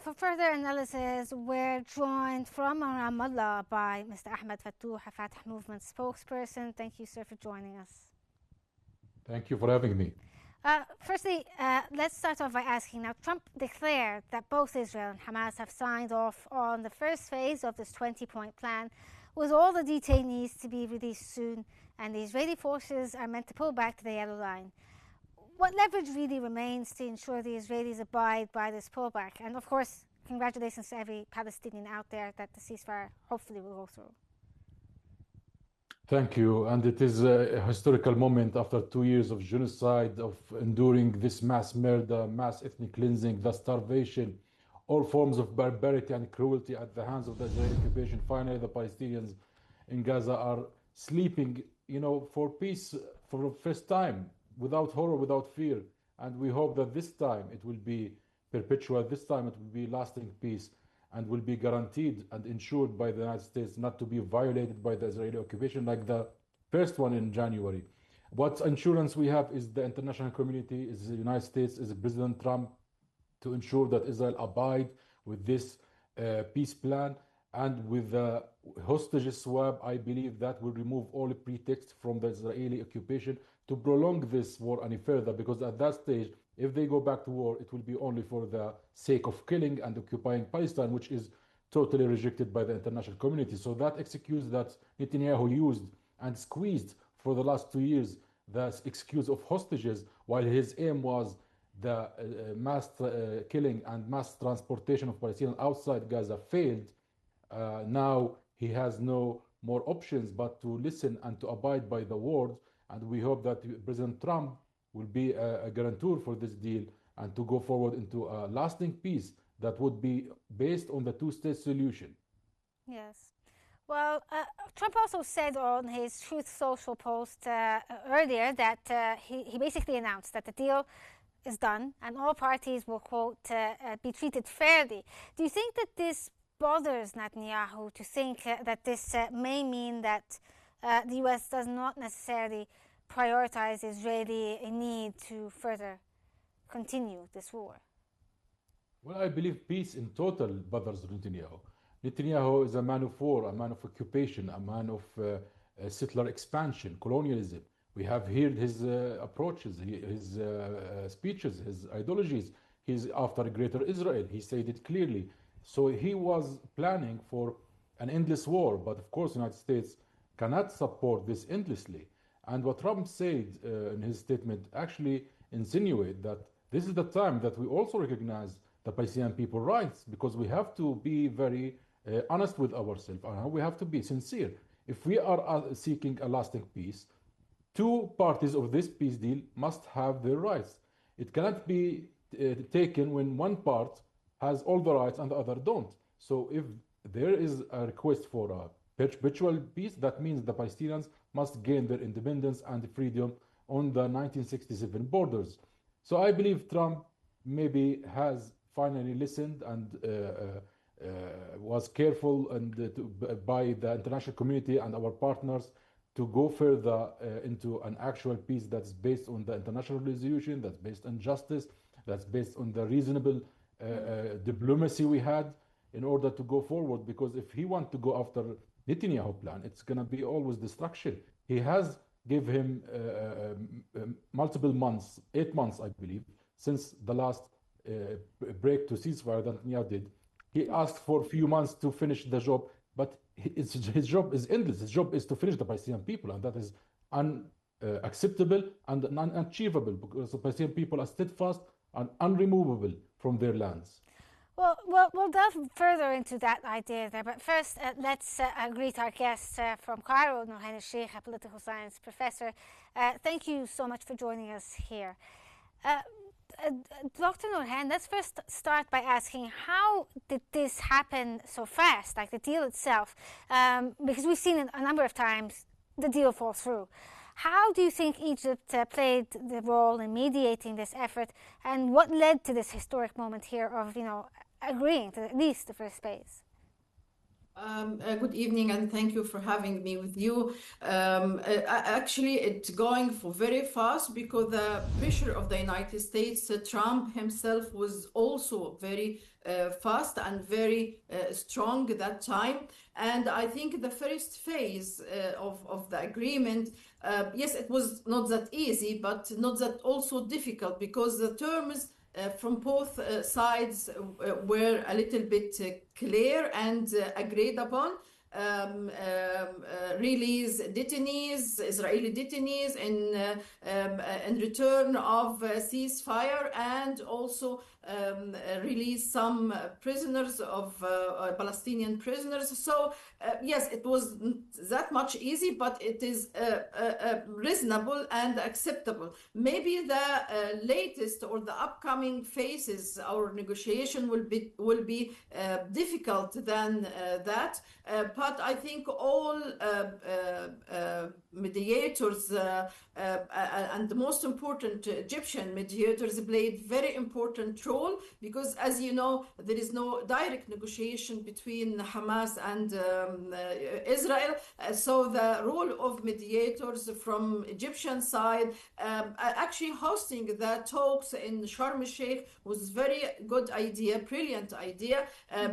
For further analysis, we're joined from Ramallah by Mr. Ahmed Fattouh, a Fatah Movement spokesperson. Thank you, sir, for joining us. Thank you for having me. Firstly, let's start off by asking, now Trump declared that both Israel and Hamas have signed off on the first phase of this 20-point plan, with all the detainees to be released soon, and the Israeli forces are meant to pull back to the yellow line. What leverage really remains to ensure the Israelis abide by this pullback? And of course, congratulations to every Palestinian out there that the ceasefire hopefully will go through. Thank you. And it is a historical moment after 2 years of genocide, of enduring this mass murder, mass ethnic cleansing, the starvation, all forms of barbarity and cruelty at the hands of the Israeli occupation. Finally, the Palestinians in Gaza are sleeping, for peace for the first time, without horror, without fear. And we hope that this time it will be perpetual, this time it will be lasting peace, and will be guaranteed and ensured by the United States not to be violated by the Israeli occupation like the first one in January. What assurance we have is the international community, is the United States, is President Trump, to ensure that Israel abide with this peace plan. And with the hostages swap, I believe that will remove all pretext from the Israeli occupation to prolong this war any further, because at that stage, if they go back to war, it will be only for the sake of killing and occupying Palestine, which is totally rejected by the international community. So that excuse that Netanyahu used and squeezed for the last 2 years, the excuse of hostages, while his aim was the mass killing and mass transportation of Palestinians outside Gaza, failed. Now he has no more options but to listen and to abide by the word. And we hope that President Trump will be a guarantor for this deal and to go forward into a lasting peace that would be based on the two-state solution. Yes. Well, Trump also said on his Truth Social post earlier that he basically announced that the deal is done and all parties will, quote, be treated fairly. Do you think that this bothers Netanyahu to think that this may mean that the U.S. does not necessarily prioritize Israeli need to further continue this war? Well, I believe peace in total bothers Netanyahu. Netanyahu is a man of war, a man of occupation, a man of settler expansion, colonialism. We have heard his approaches, his speeches, his ideologies. He's after a greater Israel. He said it clearly. So he was planning for an endless war. But of course, the United States cannot support this endlessly. And what Trump said in his statement actually insinuate that this is the time that we also recognize the Palestinian people's rights, because we have to be very honest with ourselves. We have to be sincere. If we are seeking a lasting peace, two parties of this peace deal must have their rights. It cannot be taken when one part has all the rights and the other don't. So if there is a request for a perpetual peace, that means the Palestinians must gain their independence and freedom on the 1967 borders. So I believe Trump maybe has finally listened and was careful by the international community and our partners to go further into an actual peace that's based on the international resolution, that's based on justice, that's based on the reasonable diplomacy we had in order to go forward. Because if he wants to go after Netanyahu plan, it's going to be always destruction. He has give him multiple months, 8 months, I believe, since the last break to ceasefire that Netanyahu did. He asked for a few months to finish the job, but his job is endless. His job is to finish the Palestinian people, and that is unacceptable and unachievable, because the Palestinian people are steadfast and unremovable from their lands. Well, we'll delve further into that idea there, but first let's greet our guest from Cairo, Nourhan Sheikh, a political science professor. Thank you so much for joining us here. Dr. Nourhan, let's first start by asking, how did this happen so fast, like the deal itself? Because we've seen it a number of times, the deal fall through. How do you think Egypt played the role in mediating this effort, and what led to this historic moment here of, agreeing to at least the first phase? Good evening, and thank you for having me with you. Actually, it's going for very fast because the pressure of the United States, Trump himself was also very fast and very strong at that time. And I think the first phase of the agreement, yes, it was not that easy, but not that also difficult because the terms from both sides were a little bit clear and agreed upon. Release detainees, Israeli detainees, in return of ceasefire, and also release some prisoners of Palestinian prisoners. So yes, it was that much easy, but it is reasonable and acceptable. Maybe the latest or the upcoming phases, our negotiation will be difficult than that. But I think all mediators and the most important Egyptian mediators played very important role because, as you know, there is no direct negotiation between Hamas and Israel. So the role of mediators from Egyptian side, actually hosting the talks in Sharm el-Sheikh was very good idea, brilliant idea,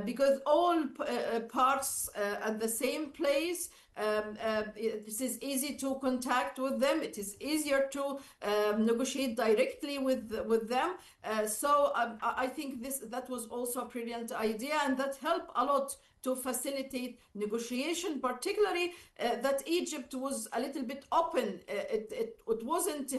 because all parts at the same place. This is easy to contact with them. It is easier to negotiate directly with them. So I think that was also a brilliant idea, and that helped a lot to facilitate negotiation, particularly that Egypt was a little bit open. It wasn't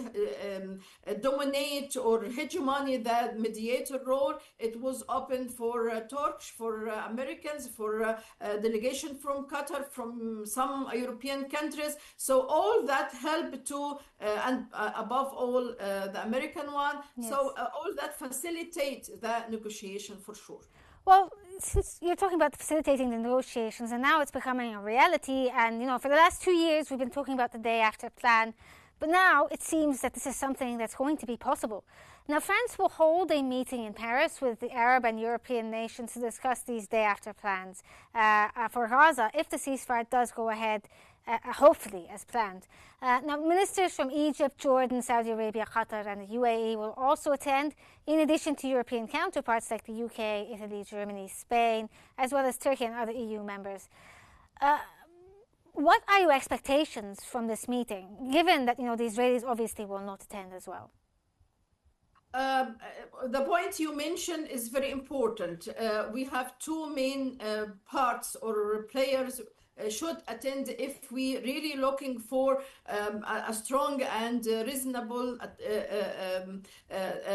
dominate or hegemony the mediator role. It was open for Turks, for Americans, for delegation from Qatar, from some European countries. So all that helped to, and above all, the American one. Yes. So all that facilitate the negotiation for sure. Well, since you're talking about facilitating the negotiations, and now it's becoming a reality, and for the last 2 years we've been talking about the day after plan, but now it seems that this is something that's going to be possible. Now, France will hold a meeting in Paris with the Arab and European nations to discuss these day after plans for Gaza if the ceasefire does go ahead, hopefully as planned. Now, ministers from Egypt, Jordan, Saudi Arabia, Qatar and the UAE will also attend, in addition to European counterparts like the UK, Italy, Germany, Spain, as well as Turkey and other EU members. What are your expectations from this meeting, given that the Israelis obviously will not attend as well? The point you mentioned is very important. We have two main parts or players should attend if we really looking for a strong and reasonable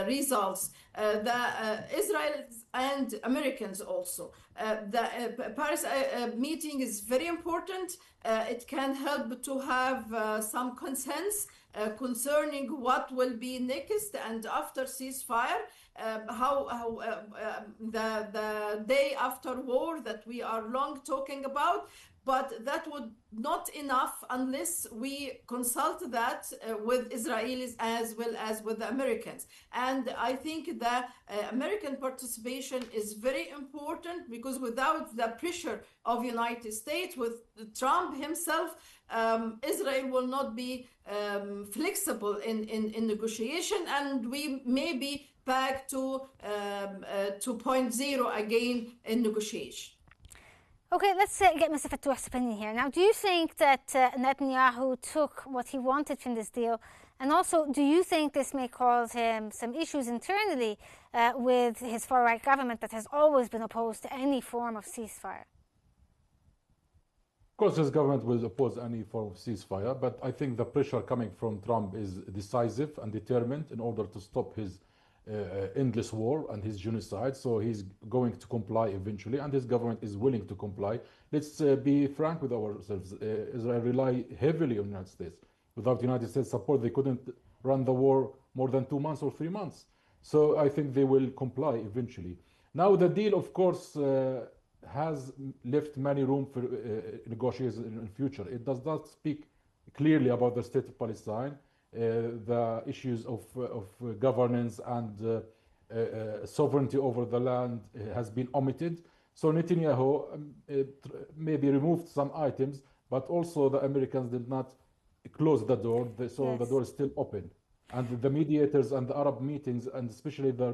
results. The Israelis and Americans also. The Paris meeting is very important. It can help to have some consensus concerning what will be next and after ceasefire, how the day after war that we are long talking about. But that would not enough unless we consult that with Israelis as well as with the Americans. And I think the American participation is very important because without the pressure of United States, with Trump himself, Israel will not be flexible in negotiation, and we may be back to 2.0 again in negotiation. Okay, let's get Mr. Fattouh's opinion here. Now, do you think that Netanyahu took what he wanted from this deal? And also, do you think this may cause him some issues internally with his far-right government that has always been opposed to any form of ceasefire? Of course, his government will oppose any form of ceasefire, but I think the pressure coming from Trump is decisive and determined in order to stop his endless war and his genocide. So he's going to comply eventually, and his government is willing to comply. Let's be frank with ourselves. Israel rely heavily on the United States. Without United States support, they couldn't run the war more than 2 months or 3 months. So I think they will comply eventually. Now, the deal, of course, has left many room for negotiations in the future. It does not speak clearly about the state of Palestine. The issues of governance and sovereignty over the land has been omitted. So Netanyahu maybe removed some items, but also the Americans did not close the door, so the Yes. door is still open. And the mediators and the Arab meetings, and especially the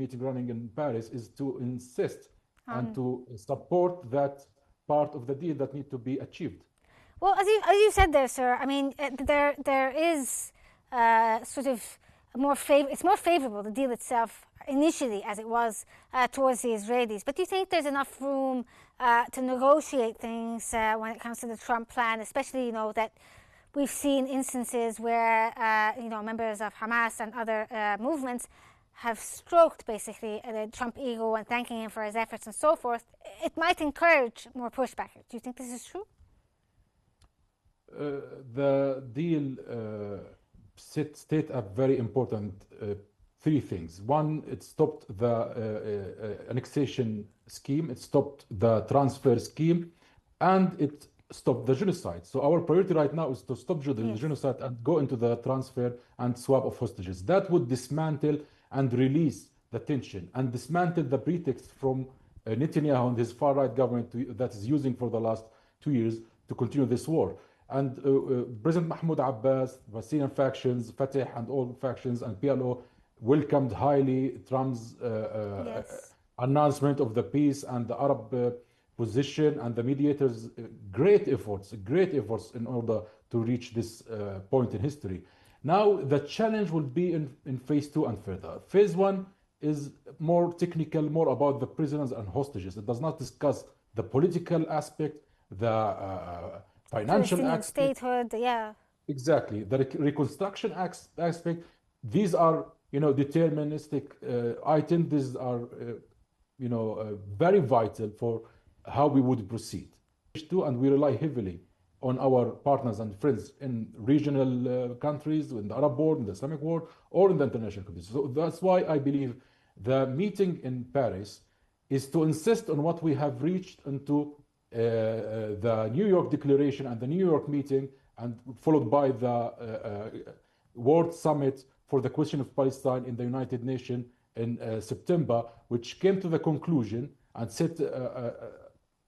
meeting running in Paris, is to insist and to support that part of the deal that need to be achieved. Well, as you said there, sir, I mean, there is sort of it's more favorable, the deal itself, initially, as it was towards the Israelis. But do you think there's enough room to negotiate things when it comes to the Trump plan, especially, that we've seen instances where, members of Hamas and other movements have stroked, basically, the Trump ego and thanking him for his efforts and so forth. It might encourage more pushback. Do you think this is true? The deal state a very important three things. One, it stopped the annexation scheme, it stopped the transfer scheme, and it stopped the genocide. So our priority right now is to stop the genocide and go into the transfer and swap of hostages. That would dismantle and release the tension and dismantle the pretext from Netanyahu and his far-right government that is using for the last 2 years to continue this war. And President Mahmoud Abbas, the Syrian factions, Fatah and all factions, and PLO welcomed highly Trump's announcement of the peace and the Arab position and the mediators' great efforts in order to reach this point in history. Now the challenge will be in phase 2 and further. Phase 1 is more technical, more about the prisoners and hostages. It does not discuss the political aspect, the financial aspect. Statehood, yeah. Exactly. The reconstruction aspect, these are, deterministic items. These are, very vital for how we would proceed. And we rely heavily on our partners and friends in regional countries, in the Arab world, in the Islamic world, or in the international community. So that's why I believe the meeting in Paris is to insist on what we have reached into the New York Declaration and the New York meeting, and followed by the World Summit for the question of Palestine in the United Nations in September, which came to the conclusion and set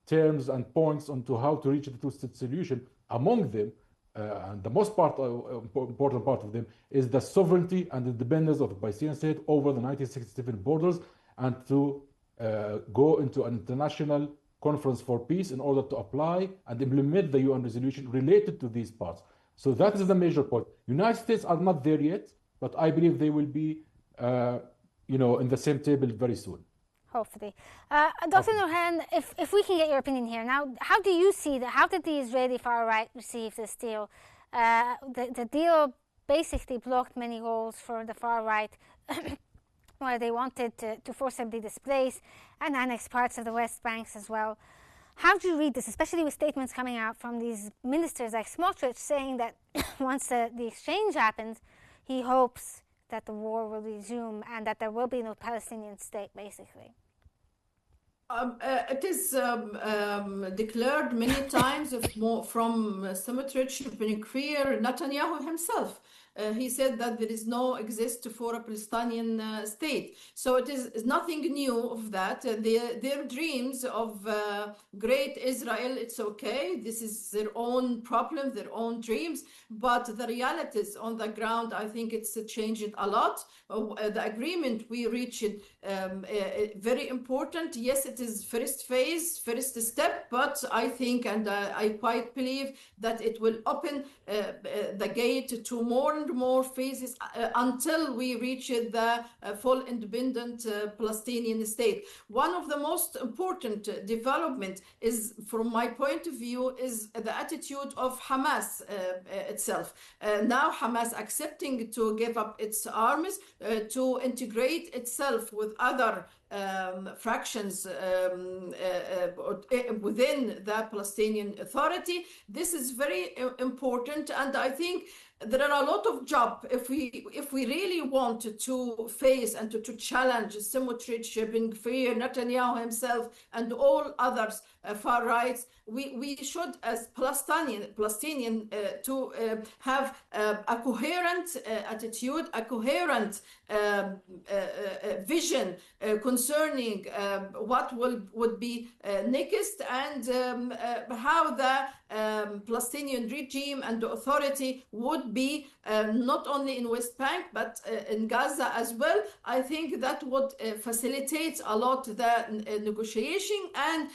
terms and points onto how to reach the two-state solution. Among them, and the most important part of them, is the sovereignty and independence of the Palestinian state over the 1967 borders, and to go into an international conference for peace in order to apply and implement the UN resolution related to these parts. So that is the major point. United States are not there yet, but I believe they will be, in the same table very soon. Hopefully. Dr. Nurhan, if we can get your opinion here. Now, how do you see that? How did the Israeli far-right receive this deal? The deal basically blocked many goals for the far-right, where they wanted to forcibly displace and annex parts of the West Bank as well. How do you read this, especially with statements coming out from these ministers like Smotrich saying that once the exchange happens, he hopes that the war will resume and that there will be no Palestinian state, basically? It is declared many times from Smotrich, Ben-Gvir, Netanyahu himself. He said that there is no exist for a Palestinian state. So it is nothing new of that. Their dreams of great Israel, it's okay. This is their own problem, their own dreams. But the realities on the ground, I think it's changed a lot. The agreement we reached, very important. Yes, it is first phase, first step, but I think and I quite believe that it will open the gate to more and more phases until we reach the full independent Palestinian state. One of the most important development is, from my point of view, is the attitude of Hamas itself. Now Hamas accepting to give up its arms, to integrate itself with other fractions within the Palestinian Authority. This is very important, and I think there are a lot of jobs if we really want to face and to challenge symmetric, Ben Gvir, Netanyahu himself, and all others far rights. We should, as Palestinian, to have a coherent attitude, a coherent vision concerning what would be next, and how the Palestinian regime and the authority would be not only in West Bank but in Gaza as well. I think that would facilitate a lot the negotiation, and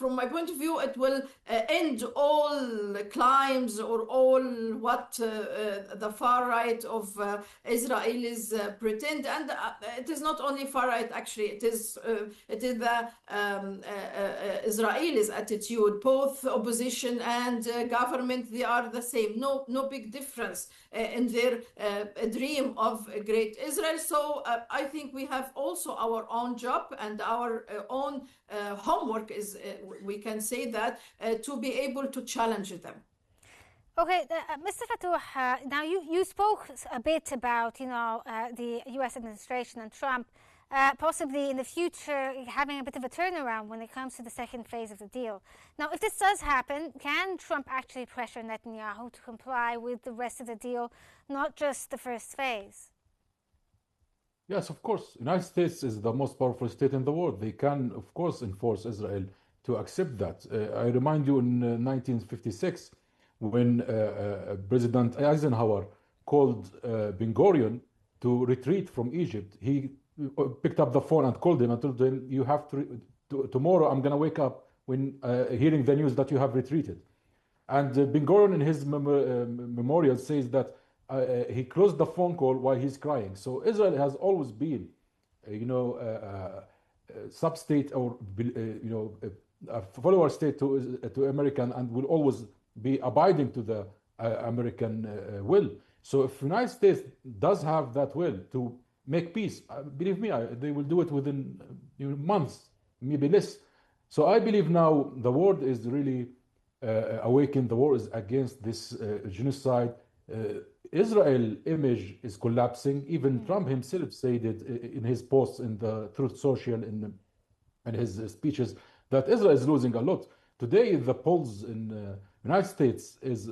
from my point of view, it will end all claims or all what the far right of Israelis pretend. And it is not only far right, actually, it is the Israelis' attitude. Both opposition and government, they are the same. No big difference in their dream of a great Israel. So I think we have also our own job and our own homework, is we can say that, to be able to challenge them. Okay, Mr. Fatouh, now you spoke a bit about, the U.S. administration and Trump possibly in the future having a bit of a turnaround when it comes to the second phase of the deal. Now, if this does happen, can Trump actually pressure Netanyahu to comply with the rest of the deal, not just the first phase? Yes, of course. The United States is the most powerful state in the world. They can, of course, enforce Israel to accept that. I remind you in 1956, when President Eisenhower called Ben Gurion to retreat from Egypt, he picked up the phone and called him and told him, you have to tomorrow I'm going to wake up when hearing the news that you have retreated. And Ben Gurion in his memorial says that he closed the phone call while he's crying. So Israel has always been, sub-state, or a follower state to American, and will always be abiding to the American will. So if the United States does have that will to make peace, believe me, they will do it within months, maybe less. So I believe now the world is really awakened. The war is against this genocide. Israel image is collapsing. Even Trump himself said it in his posts in the Truth Social, in his speeches, that Israel is losing a lot. Today, the polls in the United States is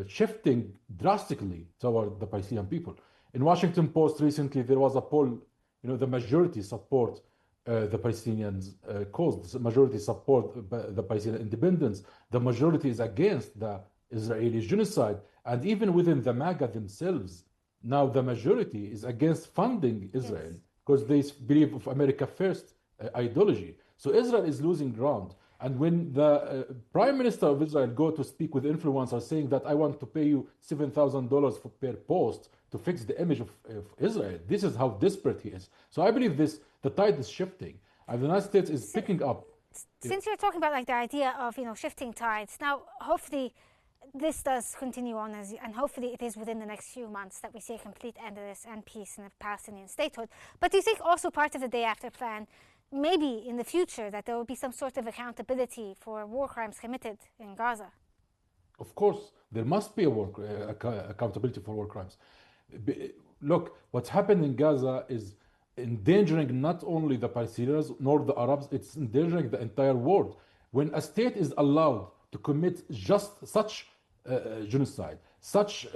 shifting drastically toward the Palestinian people. In Washington Post recently, there was a poll, the majority support the Palestinians' cause, the majority support the Palestinian independence, the majority is against the Israeli genocide. And even within the MAGA themselves, now the majority is against funding Israel, because they believe of America first ideology. So Israel is losing ground. And when the Prime Minister of Israel go to speak with influencers saying that I want to pay you $7,000 per post to fix the image of Israel, this is how desperate he is. So I believe the tide is shifting, and the United States is picking up. Since you're talking about the idea of shifting tides, now hopefully this does continue on, and hopefully it is within the next few months that we see a complete end of this and peace in the Palestinian statehood. But do you think also part of the day after plan, maybe in the future, that there will be some sort of accountability for war crimes committed in Gaza? Of course, there must be accountability for war crimes. Look, what's happened in Gaza is endangering not only the Palestinians nor the Arabs, it's endangering the entire world. When a state is allowed to commit just such genocide, such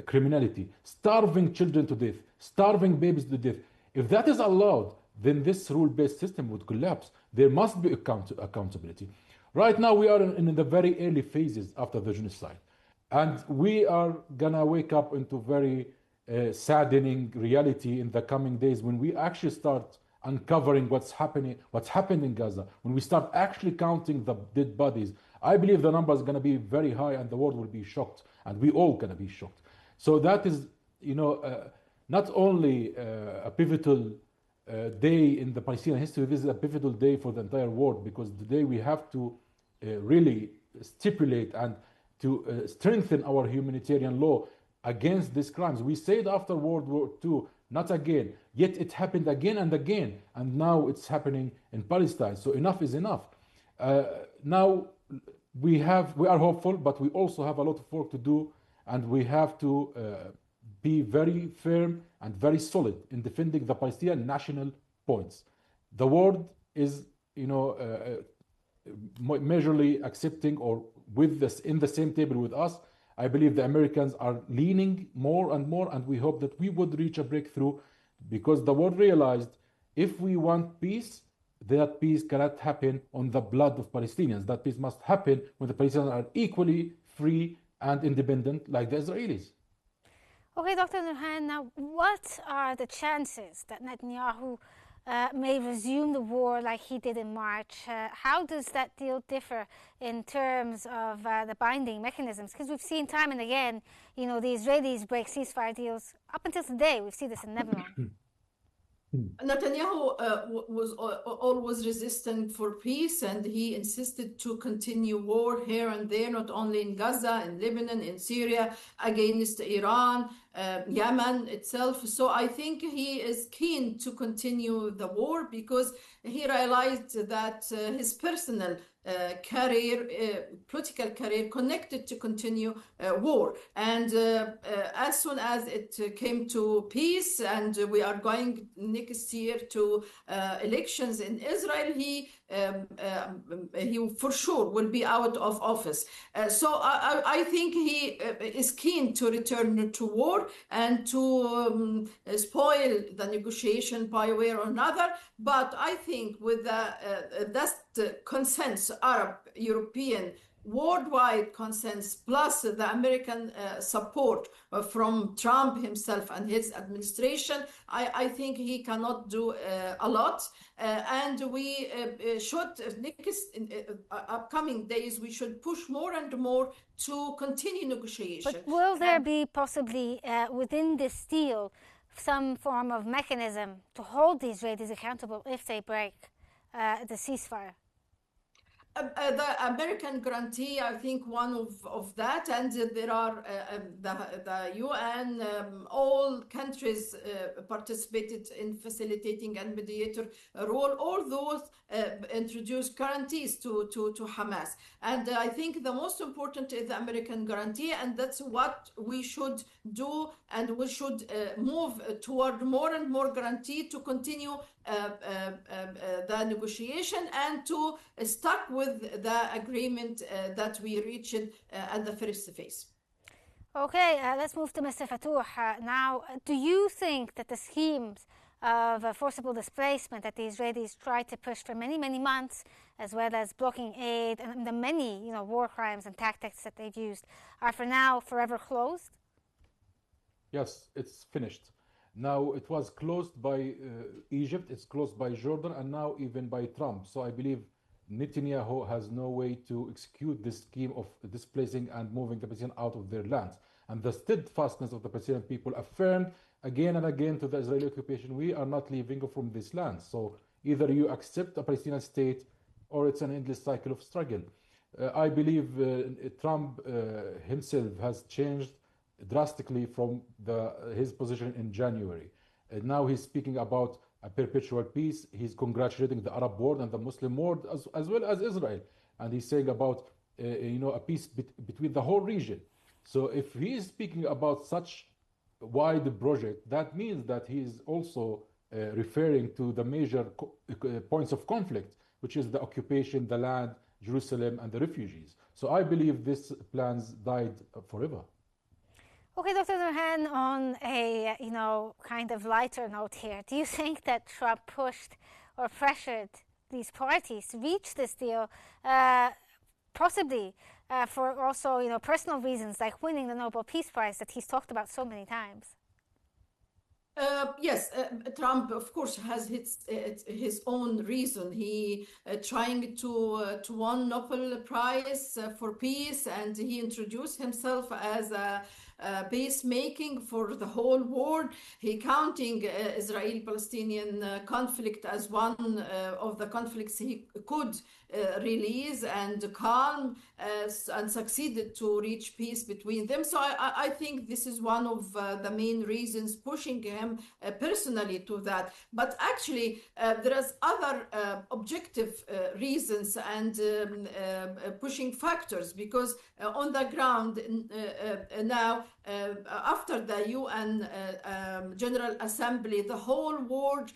criminality, starving children to death, starving babies to death, if that is allowed, then this rule-based system would collapse. There must be accountability. Right now, we are in the very early phases after the genocide. And we are gonna wake up into very saddening reality in the coming days when we actually start uncovering what's happened in Gaza, when we start actually counting the dead bodies. I believe the number is gonna be very high and the world will be shocked, and we all gonna be shocked. So that is, not only a pivotal day in the Palestinian history, this is a pivotal day for the entire world, because today we have to really stipulate and to strengthen our humanitarian law against these crimes. We said after World War II, not again, yet it happened again and again, and now it's happening in Palestine. So enough is enough. Now, we are hopeful, but we also have a lot of work to do, and we have to be very firm and very solid in defending the Palestinian national points. The world is, majorly accepting or with this in the same table with us. I believe the Americans are leaning more and more, and we hope that we would reach a breakthrough because the world realized if we want peace, that peace cannot happen on the blood of Palestinians. That peace must happen when the Palestinians are equally free and independent like the Israelis. Okay, Dr. Nurhan, now what are the chances that Netanyahu may resume the war like he did in March? How does that deal differ in terms of the binding mechanisms? Because we've seen time and again, the Israelis break ceasefire deals. Up until today, we've seen this in Lebanon. Netanyahu was always resistant for peace, and he insisted to continue war here and there, not only in Gaza, in Lebanon, in Syria, against Iran, Yemen itself. So I think he is keen to continue the war because he realized that his personal political career connected to continue war. And as soon as it came to peace and we are going next year to elections in Israel, he for sure will be out of office. So I think he is keen to return to war and to spoil the negotiation by way or another. But I think with that consensus, Arab, European, worldwide consensus, plus the American support from Trump himself and his administration, I think he cannot do a lot. And we should, upcoming days, we should push more and more to continue negotiation. But will there be possibly within this deal some form of mechanism to hold the Israelis accountable if they break the ceasefire? The American guarantee, I think, one of that, and there are the UN, all countries participated in facilitating and mediator role. All those introduce guarantees to Hamas, and I think the most important is the American guarantee, and that's what we should do, and we should move toward more and more guarantee to continue the negotiation and to stuck with the agreement that we reached at the first phase. Okay, let's move to Mr. Fatouh. Now, do you think that the schemes of forcible displacement that the Israelis tried to push for many, many months, as well as blocking aid and the many, war crimes and tactics that they've used, are for now forever closed? Yes, it's finished. Now it was closed by Egypt, it's closed by Jordan, and now even by Trump. So I believe Netanyahu has no way to execute this scheme of displacing and moving the Palestinians out of their lands. And the steadfastness of the Palestinian people affirmed again and again to the Israeli occupation, we are not leaving from this land. So either you accept a Palestinian state or it's an endless cycle of struggle. I believe Trump himself has changed drastically from his position in January. Now he's speaking about a perpetual peace. He's congratulating the Arab world and the Muslim world as well as Israel. And he's saying about a peace between the whole region. So if he is speaking about such wide project, that means that he is also referring to the major points of conflict, which is the occupation, the land, Jerusalem, and the refugees. So I believe these plans died forever. Okay, Dr. Nurhan, on a kind of lighter note here, do you think that Trump pushed or pressured these parties to reach this deal, possibly for also personal reasons like winning the Nobel Peace Prize that he's talked about so many times? Yes, Trump, of course, has his own reason. He trying to won Nobel Prize for peace, and he introduced himself as a peacemaking for the whole world. He counting Israel-Palestinian conflict as one of the conflicts he could release and calm and succeeded to reach peace between them. So I think this is one of the main reasons pushing him personally to that. But actually, there is other objective reasons and pushing factors, because on the ground now, after the UN General Assembly, the whole world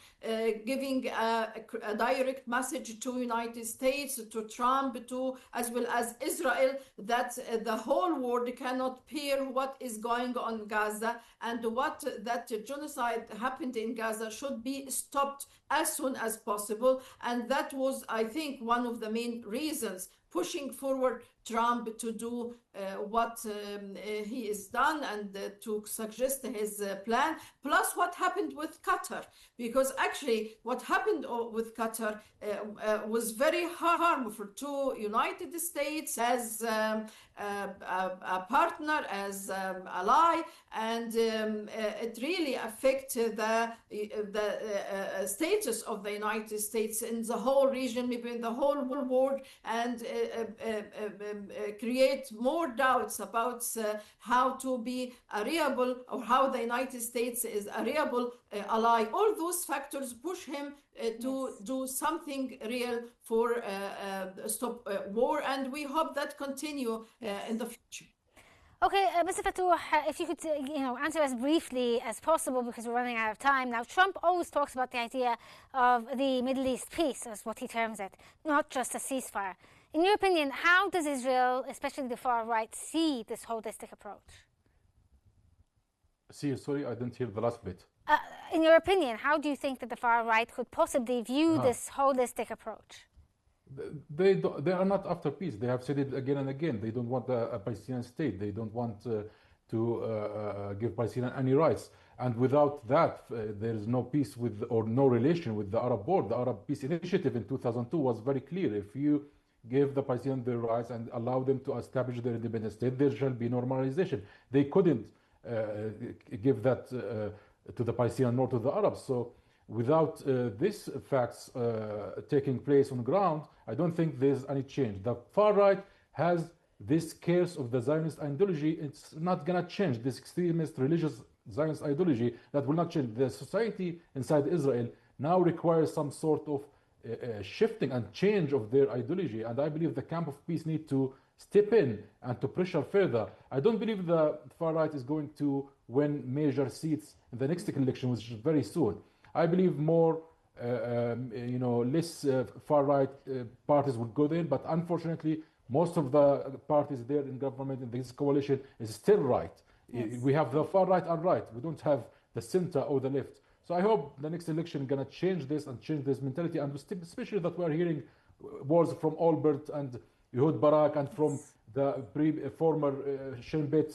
giving a direct message to United States, to Trump, to as well as Israel, that the whole world cannot bear what is going on in Gaza, and what that genocide happened in Gaza should be stopped as soon as possible. And that was, I think, one of the main reasons pushing forward Trump to do what he has done and to suggest his plan, plus what happened with Qatar. Because actually what happened with Qatar was very harmful to United States as a partner, as ally, and it really affected the status of the United States in the whole region, maybe in the whole world, and create more doubts about how to be a reliable, or how the United States is a reliable ally. All those factors push him to do something real for stop war, and we hope that continue in the future. Okay, Mr. Fattouh, if you could, answer as briefly as possible, because we're running out of time. Now, Trump always talks about the idea of the Middle East peace, as what he terms it, not just a ceasefire. In your opinion, how does Israel, especially the far right, see this holistic approach? Sorry, I didn't hear the last bit. In your opinion, how do you think that the far right could possibly view this holistic approach? They are not after peace. They have said it again and again. They don't want a Palestinian state. They don't want to give Palestinians any rights. And without that, there is no peace with, or no relation with the Arab world. The Arab Peace Initiative in 2002 was very clear. If you give the Palestinians their rights and allow them to establish their independent state, there shall be normalization. They couldn't give that to the Palestinians nor to the Arabs. So without these facts taking place on the ground, I don't think there's any change. The far right has this curse of the Zionist ideology. It's not going to change. This extremist religious Zionist ideology, that will not change. The society inside Israel now requires some sort of shifting and change of their ideology, and I believe the camp of peace need to step in and to pressure further. I don't believe the far right is going to win major seats in the next election, which is very soon. I believe more less far right parties will go there, but unfortunately most of the parties there in government in this coalition is still right. Yes. We have the far right and right, we don't have the center or the left. So I hope the next election is going to change this and change this mentality, and especially that we are hearing words from Albert and Ehud Barak and from the former Shin Bet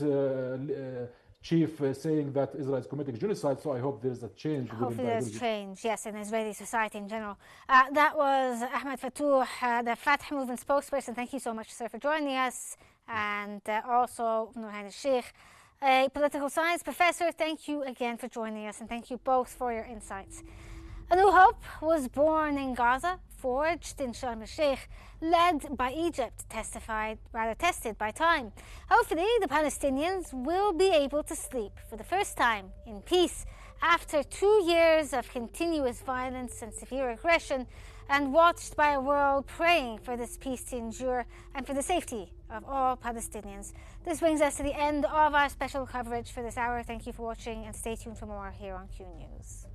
chief saying that Israel is committing genocide. So I hope there's a change. Hopefully there's change, yes, in Israeli society in general. That was Ahmed Fattouh, the Fatah Movement spokesperson. Thank you so much, sir, for joining us. And also Nurhan al-Sheikh, a political science professor. Thank you again for joining us, and thank you both for your insights. A new hope was born in Gaza, forged in Sharm el-Sheikh, led by Egypt, tested by time. Hopefully, the Palestinians will be able to sleep for the first time in peace after 2 years of continuous violence and severe aggression, and watched by a world praying for this peace to endure and for the safety of all Palestinians. This brings us to the end of our special coverage for this hour. Thank you for watching, and stay tuned for more here on Q News.